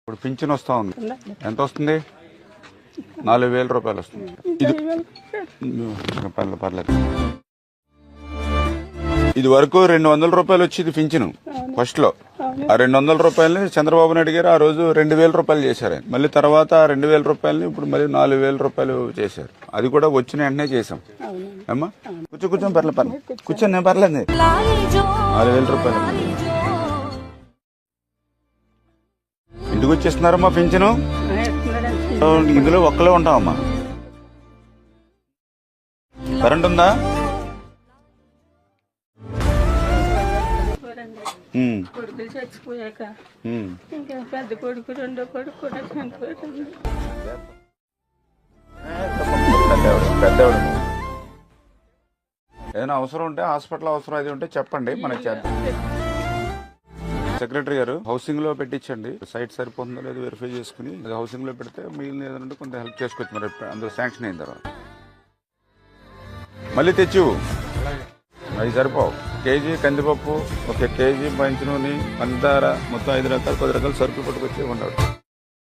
ఇప్పుడు పింఛన్ వస్తా ఉంది. ఎంత వస్తుంది? 4,000 రూపాయలు వస్తుంది. ఇది పర్లేదు. ఇది వరకు 200 రూపాయలు వచ్చేది పింఛను ఫస్ట్ లో. ఆ 200 రూపాయలని చంద్రబాబు నాయుడు గారు ఆ రోజు 2,000 రూపాయలు చేశారు. మళ్ళీ తర్వాత 2,000 రూపాయలని ఇప్పుడు మళ్ళీ 4,000 రూపాయలు చేశారు. అది కూడా వచ్చిన వెంటనే చేసాం. అమ్మా కూర్చొని పర్లేదు కూర్చొని నేను పర్లేదు. 4,000 రూపాయలు ఇంటికి వచ్చేస్తున్నారమ్మా పింఛను. ఇందులో ఒక్కలే ఉంటామమ్మా. కరెంట్ ఉందా? కొడుకులు చచ్చిపోయాక ఇంకా పెద్ద కొడుకు రెండో కొడుకు కూడా చనిపోయాడు. పెద్దవాడు ఏదైనా అవసరం ఉంటే హాస్పిటల్ అవసరం అది ఉంటే చెప్పండి, మనకి చేద్దాం. సెక్రటరీ గారు హౌసింగ్ లో పెట్టించండి. సైట్ సరిపోతుందో లేదో వెరిఫై చేసుకుని హౌసింగ్ లో పెడితే మిగిలిన ఏదంటే కొంత హెల్ప్ చేసుకోవచ్చు. మరి అందులో శాంక్షన్ అయిన తర్వాత మళ్ళీ తెచ్చు. అవి సరిపోవు. కేజీ కందిపప్పు, 1 కేజీ పంచి నూనె, పంచదార, మొత్తం 5 రకాలు 10 రకాల సరుకులు పట్టుకొచ్చి ఉండవు.